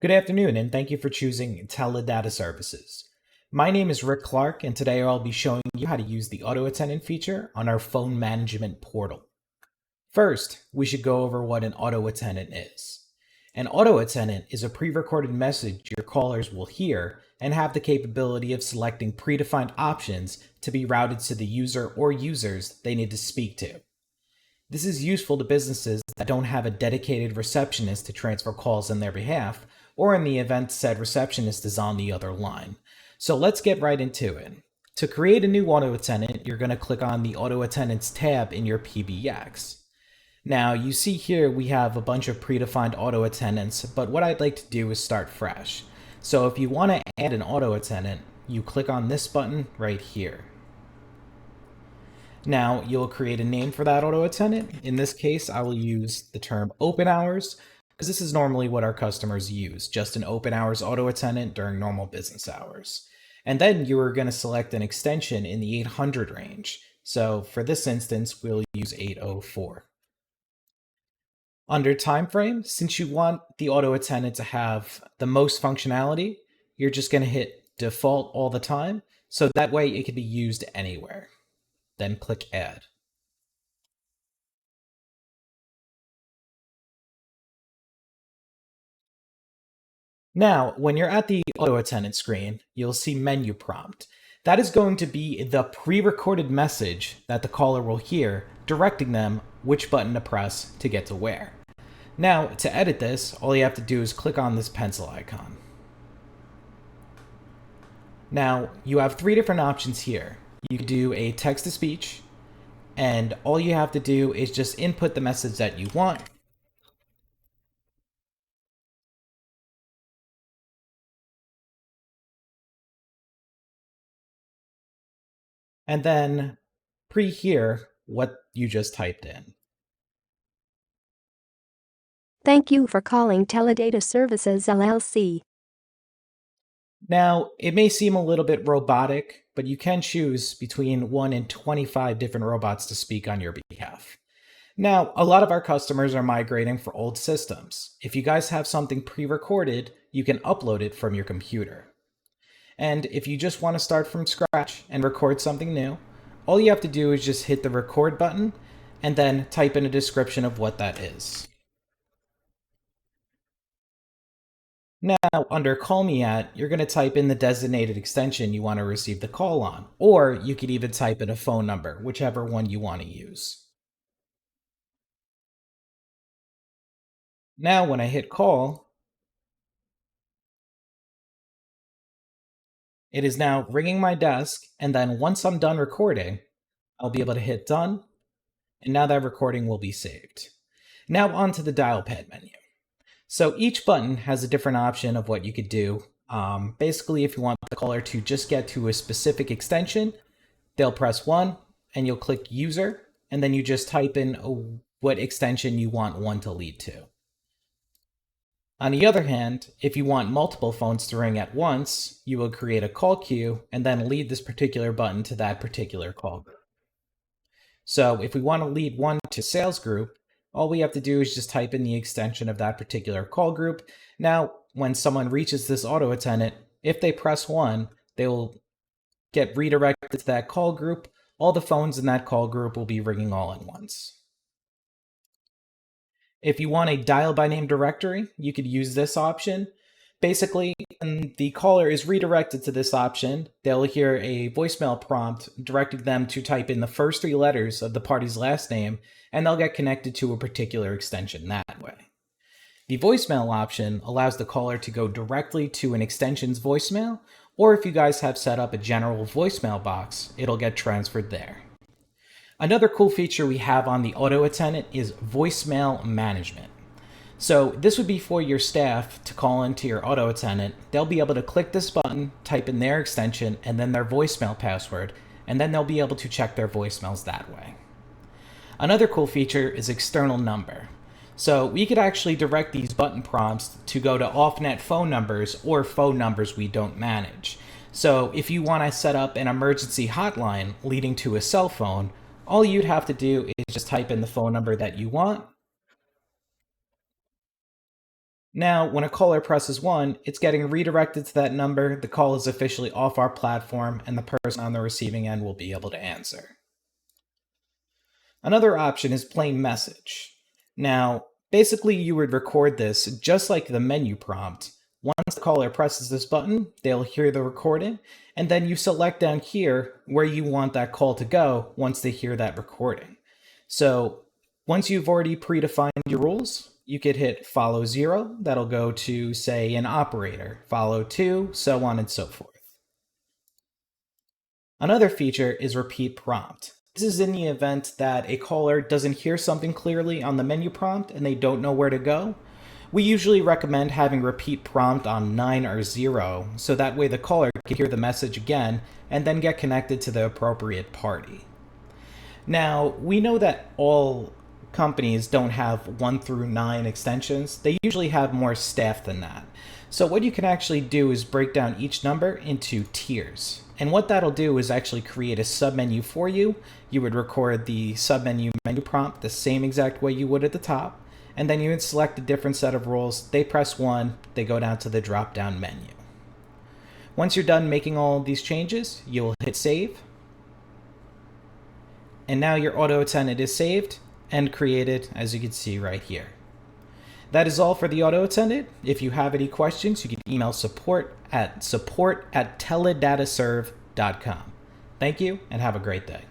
Good afternoon, and thank you for choosing Teledata Services. My name is Rick Clark, and today I'll be showing you how to use the Auto-Attendant feature on our phone management portal. First, we should go over what an Auto-Attendant is. An Auto-Attendant is a pre-recorded message your callers will hear and have the capability of selecting predefined options to be routed to the user or users they need to speak to. This is useful to businesses that don't have a dedicated receptionist to transfer calls on their behalf, or in the event said receptionist is on the other line. So let's get right into it. To create a new auto attendant, you're going to click on the Auto Attendants tab in your PBX. Now, you see here we have a bunch of predefined auto attendants, but what I'd like to do is start fresh. So if you want to add an auto attendant, you click on this button right here. Now, you'll create a name for that auto attendant. In this case, I will use the term open hours because this is normally what our customers use, just an open hours auto attendant during normal business hours. And then you are going to select an extension in the 800 range. So for this instance, we'll use 804. Under time frame, since you want the auto attendant to have the most functionality, you're just going to hit default all the time. So that way it can be used anywhere. Then click Add. Now, when you're at the auto attendant screen, you'll see menu prompt. That is going to be the pre-recorded message that the caller will hear, directing them which button to press to get to where. Now, to edit this, all you have to do is click on this pencil icon. Now, you have three different options here. You can do a text-to-speech, and all you have to do is just input the message that you want. And then pre-hear what you just typed in. Thank you for calling Teledata Services LLC. Now, it may seem a little bit robotic, but you can choose between 1 and 25 different robots to speak on your behalf. Now, a lot of our customers are migrating for old systems. If you guys have something pre-recorded, you can upload it from your computer. And if you just want to start from scratch and record something new, all you have to do is just hit the record button and then type in a description of what that is. Now, under Call Me At, you're going to type in the designated extension you want to receive the call on, or you could even type in a phone number, whichever one you want to use. Now, when I hit call, it is now ringing my desk, and then once I'm done recording, I'll be able to hit done, and now that recording will be saved. Now onto the dial pad menu. So each button has a different option of what you could do. Basically, if you want the caller to just get to a specific extension, they'll press 1 and you'll click user, and then you just type in what extension you want one to lead to. On the other hand, if you want multiple phones to ring at once, you will create a call queue and then lead this particular button to that particular call group. So if we want to lead one to sales group, all we have to do is just type in the extension of that particular call group. Now, when someone reaches this auto attendant, if they press 1, they will get redirected to that call group. All the phones in that call group will be ringing all at once. If you want a dial by name directory, you could use this option. Basically, when the caller is redirected to this option, they'll hear a voicemail prompt directing them to type in the first 3 letters of the party's last name, and they'll get connected to a particular extension that way. The voicemail option allows the caller to go directly to an extension's voicemail, or if you guys have set up a general voicemail box, it'll get transferred there. Another cool feature we have on the auto attendant is voicemail management. So this would be for your staff to call into your auto attendant. They'll be able to click this button, type in their extension, and then their voicemail password, and then they'll be able to check their voicemails that way. Another cool feature is external number. So we could actually direct these button prompts to go to off-net phone numbers or phone numbers we don't manage. So if you want to set up an emergency hotline leading to a cell phone, all you'd have to do is just type in the phone number that you want, Now, when a caller presses 1, it's getting redirected to that number, the call is officially off our platform, and the person on the receiving end will be able to answer. Another option is plain message. Now, basically you would record this just like the menu prompt. Once the caller presses this button, they'll hear the recording, and then you select down here where you want that call to go once they hear that recording. So once you've already predefined your rules, you could hit follow 0, that'll go to, say, an operator, follow 2, so on and so forth. Another feature is repeat prompt. This is in the event that a caller doesn't hear something clearly on the menu prompt and they don't know where to go. We usually recommend having repeat prompt on 9 or 0, so that way the caller can hear the message again and then get connected to the appropriate party. Now, we know that all companies don't have 1 through 9 extensions. They usually have more staff than that. So what you can actually do is break down each number into tiers. And what that'll do is actually create a submenu for you. You would record the submenu menu prompt the same exact way you would at the top, and then you would select a different set of rules. They press 1, they go down to the drop-down menu. Once you're done making all of these changes, you'll hit save. And now your Auto-Attendant is saved and created, as you can see right here. That is all for the Auto-Attendant. If you have any questions, you can email support@teledataserve.com. Thank you and have a great day.